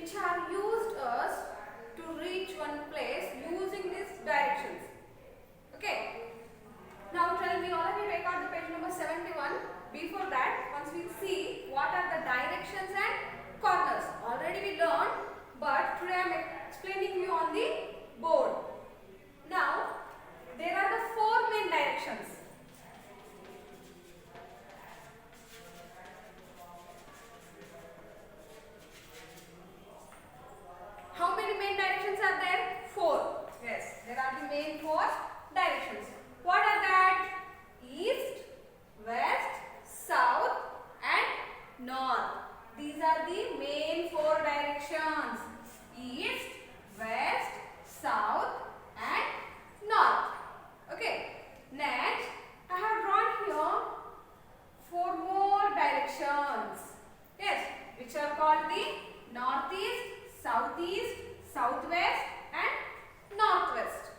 which are used us to reach one place using these directions. Okay. Now tell me, all of you take out the page number 71. Before that, once we see what are the directions and corners. Already we learned, but today I am explaining you on the board. Now, there are the four main directions. How many main directions are there? Four. Yes, there are the main four directions. What are that? East, west, south and north. These are the main four directions. East, west, south and north. Okay. Next, I have drawn here four more directions. Yes, which are called the northeast, southeast, southwest and northwest.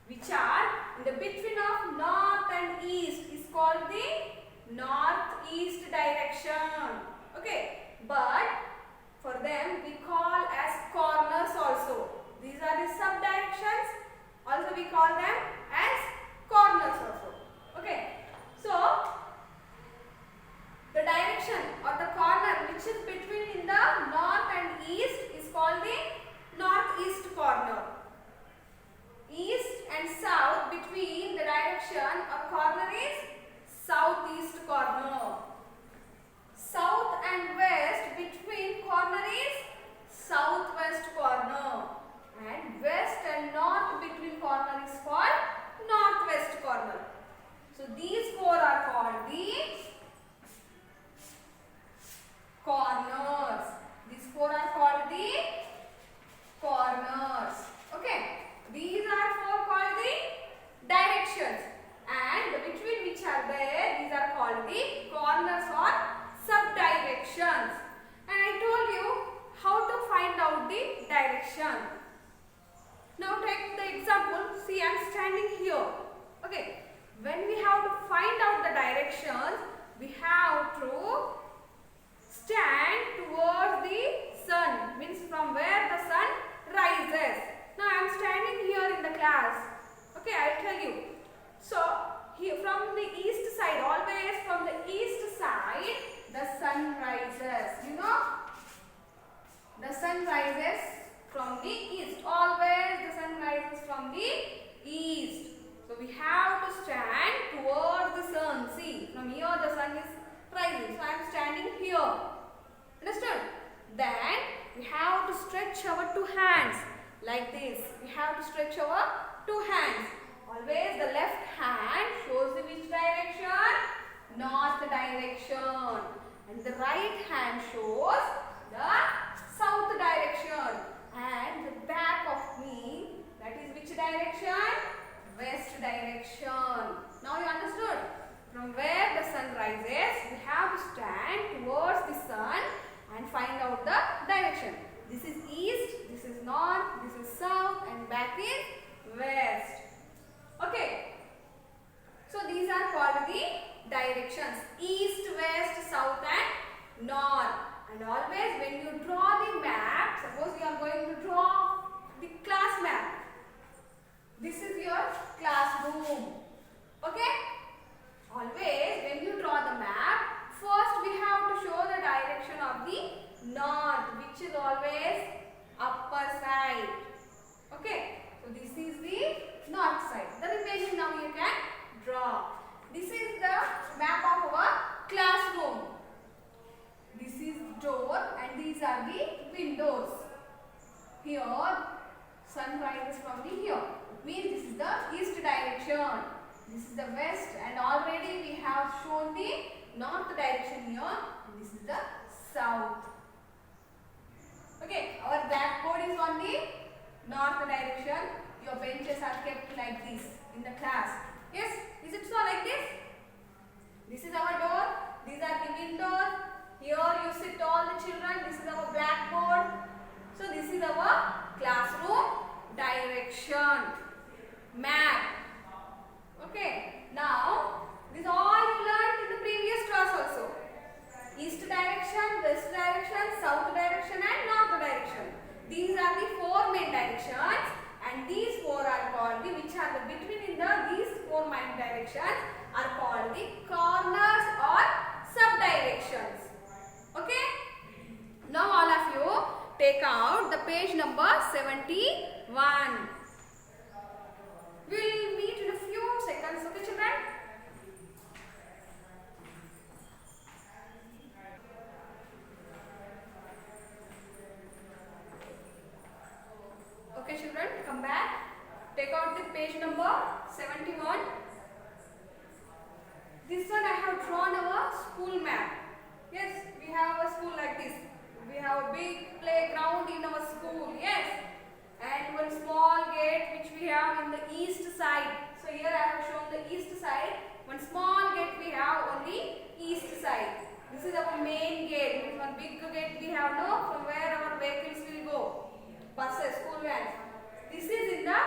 Which are in the between of north and east is called the northeast direction. Okay, but for them we call as corners also. These are the sub directions. Also we call them as corners also. Okay, so the direction or the corner which is between in the north and east is called the northeast corner. East and south between the direction or corner is southeast corner. South and west between corner is southwest corner. And west and north between corner is called northwest corner. So these four are called the corners. These four are called the corners. Okay. These are four called the directions, and between which are there, these are called the corners or sub-directions. And I told you how to find out the direction. Now take the example. See, I am standing here. Okay. When we have to find out the directions, we have to stand towards the sun. Means from where the sun rises. Now I am standing here in the class. Okay, I will tell you. So here from the east side, always from the east side, the sun rises. You know, the sun rises from the east. Always the sun rises from the east. So we have to stand towards the sun. See, from here the sun is rising. So I am standing here. Understood? Then we have to stretch our two hands. Like this, we have to stretch our two hands. Always the left hand shows the which direction? North direction. And the right hand shows the south direction. And the back of me, that is which direction? West direction. Now you understood? From where the sun rises, we have to stand towards the sun and find out the direction. This is east, this is north, this is south and back is west. Okay. So these are called the directions. East, west, south and north. And always when you draw the map, suppose you are going to draw the class map. This is your classroom. Okay. Always when you draw the map, first we have to show the direction of the north, which is always upper side. Okay, so this is the north side. The remaining now you can draw. This is the map of our classroom. This is door and these are the windows. Here, sun rises from the here. It means this is the east direction. This is the west, and already we have shown the north direction here. And this is the south. Okay, our blackboard is on the north direction. Your benches are kept like this in the class. Yes, is it so like this? This is our door. These are the windows. Here you sit all the children. This is our blackboard. So this is our classroom direction map. Okay, now this all you learned in the previous class also. East direction, west direction, These are the four main directions, and these four are called the, which are the between in the these four main directions are called the corners or sub-directions. Okay. Now all of you take out the page number 71. We will meet in a few seconds. Okay, children. Okay, children, come back. Take out the page number 71. This one I have drawn our school map. Yes, we have a school like this. We have a big playground in our school. Yes, and one small gate which we have in the east side. So here I have shown the east side. One small gate we have on the east side. This is our main gate. One big gate we have now from where our vehicles will go. Buses, school vans. This is in the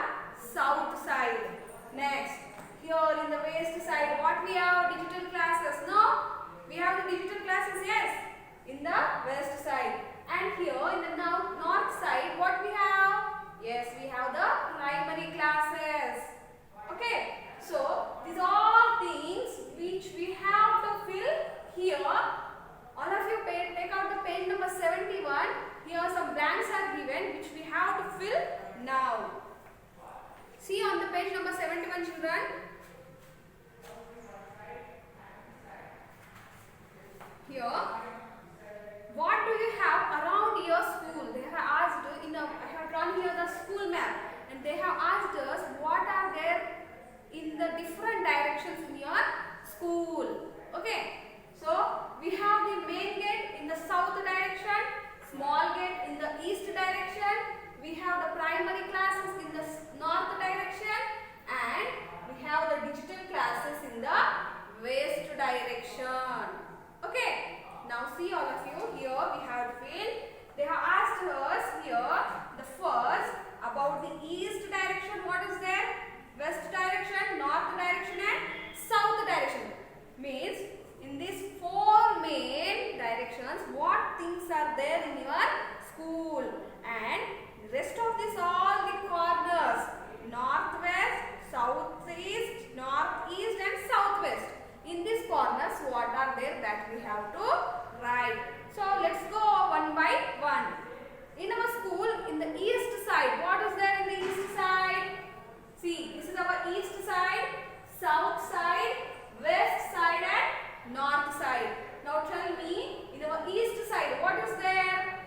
south side. Next, here in the west side, what we have? Digital classes. No, we have the digital classes. Yes, in the west side. And here in the north side, what we have? Yes, we have the primary classes. Okay, so these are things which we have to fill here. All of you take out the page number 71. Here some blanks are given which we have to fill now. See on the page number 71, children. Here, what do you have around your school? They have asked I have drawn here the school map, and they have asked us what are there in the different directions in your school. Okay, so we have the main gate in the south direction, small gate in the east direction, we have the primary classes in the north direction, and we have the digital classes in the west direction. Okay, now see all of you, here we have filled. They have asked us here the first about the east direction. What is there? West direction, north direction and south direction. Means in these four main directions what things are there in your school, and rest of this all the corners, northwest, southeast, northeast and southwest. In these corners what are there that we have to write. So let's go one by one. In our school, in the east side, what is there in the east side? See, this is our east side, south side, west side and north side. Now tell me, in our east side, what is there?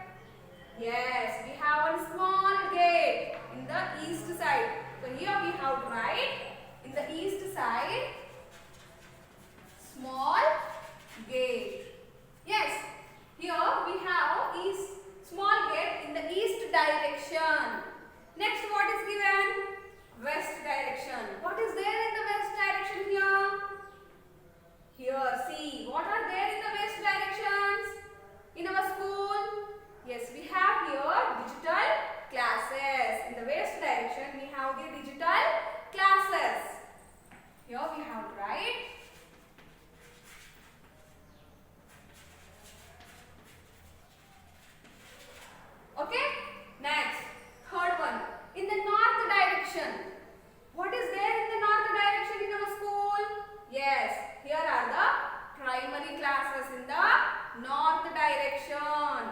Yes, we have one small gate in the east side. So here we have to write in the east side, small gate. Yes, here we have is small gate in the east direction. Next, what is given? West direction. What is there in the west direction here? Here, see, what are there in the west directions in our school? Yes, we have here digital classes. In the west direction, we have the digital classes. Here we have to write. Okay, next, third one. In the north direction, what is there in the north direction in our school? Yes, here are the primary classes in the north direction.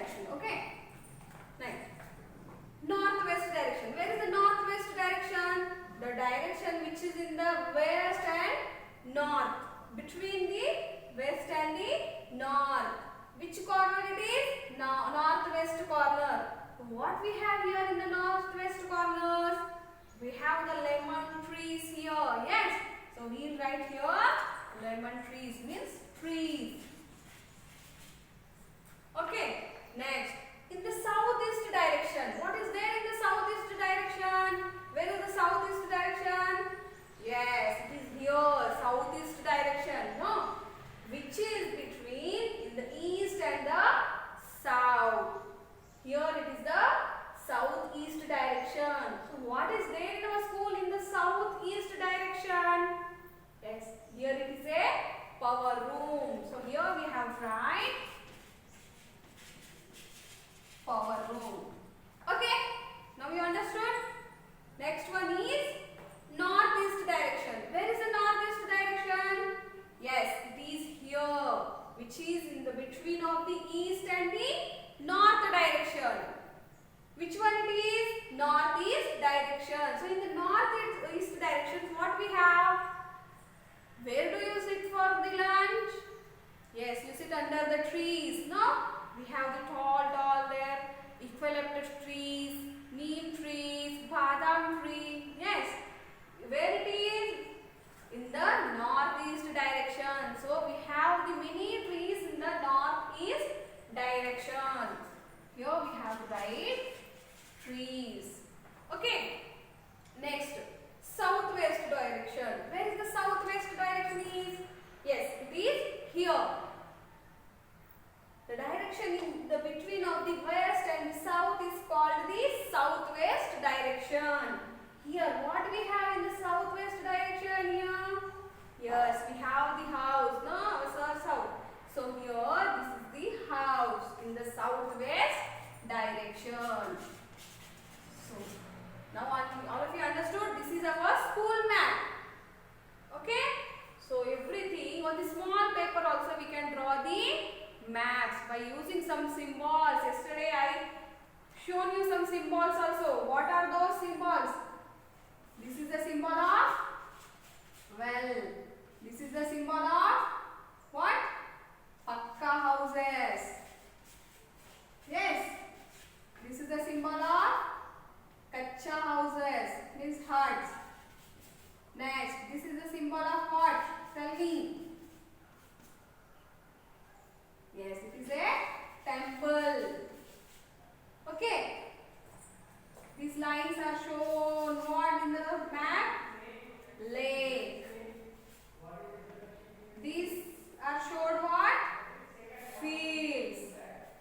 direction. Okay. Next. Northwest direction. Where is the northwest direction? The direction which is in the west and north. Between the west and the north. Which corner it is? Northwest corner. What we have here in the northwest corners? We have the lemon trees here. Yes. So we'll write here lemon trees means trees. Okay. Next. In the southeast direction. What is there in the southeast direction? Where is the southeast direction? Yes, it is here. Southeast direction. No. Which is between in the east and the south. Here it is the southeast direction. So what is there in our school in the southeast direction? Yes, here it is a power room. So here we have right power room. Okay, now you understood? Next one is northeast direction. Where is the northeast direction? Yes, it is here, which is in the between of the east and the north direction. Which one it is? Northeast direction. So in the northeast direction, what we have? Where do you sit for the lunch? Yes, you sit under the trees. No? We have the tall there, eucalyptus trees, neem trees, badam tree. Yes. Where it is? In the northeast direction. So we have the many trees in the northeast direction. Here we have to write trees. Okay. Next, southwest direction. Where is the southwest direction is? Yes, it is here. The direction in the between of the west and the south is called the southwest direction. Here, what we have in the southwest direction here? Yes, we have the house. No, south. So here, this is the house in the southwest direction. So now all of you understood. This is our school map. Okay. So everything on the small paper also we can draw the maps by using some symbols. Yesterday I shown you some symbols also. What are those symbols? This is the symbol of well. This is the symbol of what? Pakka houses. Yes. This is the symbol of kacha houses, means huts. Next, this is the symbol of what? Tell me. Yes, it is a temple. Okay. These lines are shown what in the map? Lake. These are shown what? Fields.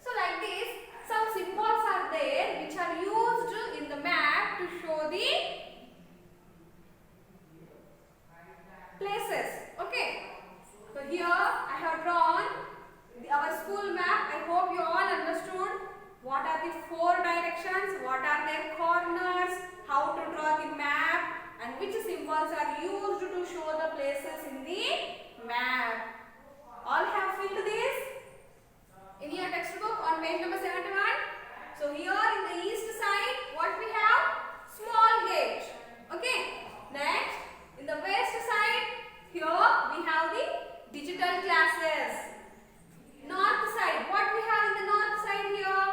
So like this, some symbols are there which are used in the map to show the places. Okay. So here I have drawn our school map. I hope you all understood what are the four directions, what are their corners, how to draw the map, and which symbols are used to show the places in the map. All have filled this in your textbook on page number 71. So here in the east side, what we have? Small gate. Okay. Next, in the west side, here we have the digital classes. North side, what we have in the north side here?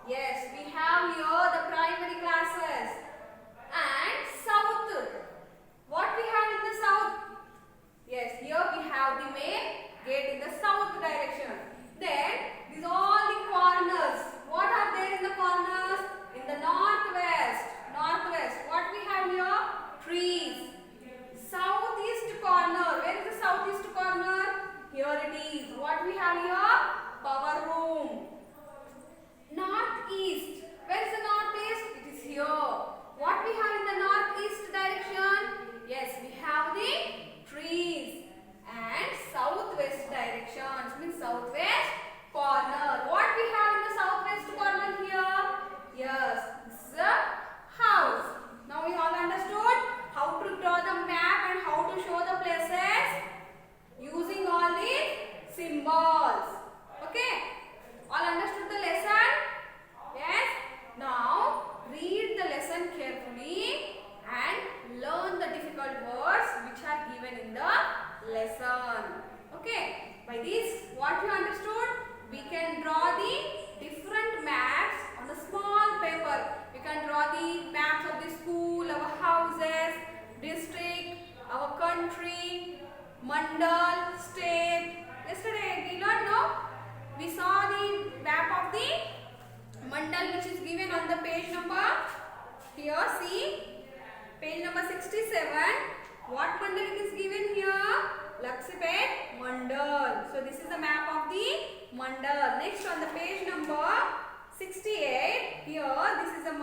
Yes, we have here the primary classes. And south, what we have in the south? Yes, here we have the main gate in the south direction. Then, these all the corners. given on the page number. Here, see, page number 67. What mandal it is given here? Laksipet mandal. So this is the map of the mandal. Next on the page number 68. Here, this is a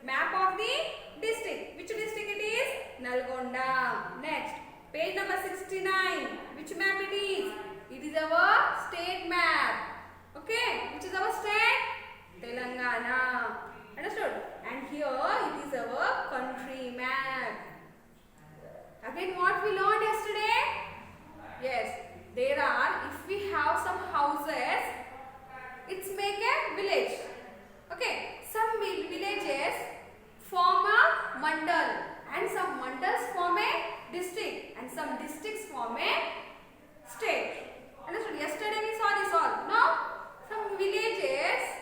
map of the district. Which district it is? Nalgonda. Next, page number 69. Which map it is? It is our state map. Okay, which is our state? Telangana. Understood? And here it is our country map. Again, what we learned yesterday? Yes, there are, if we have some houses, it's make a village. Okay, some villages form a mandal and some mandals form a district and some districts form a state. Understood? Yesterday we saw this all. Now, some villages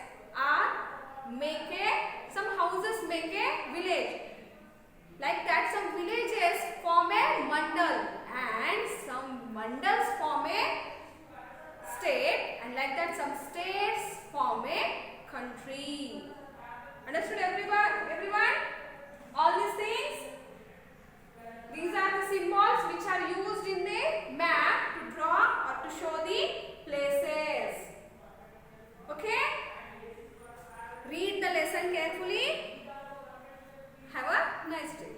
some houses make a village. Like that, some villages form a mandal and some mandals form a state, and like that some states form a country. Understood everyone? All these things? These are the symbols which are used in the map to draw or to show the places. Okay? Read the lesson carefully. Have a nice day.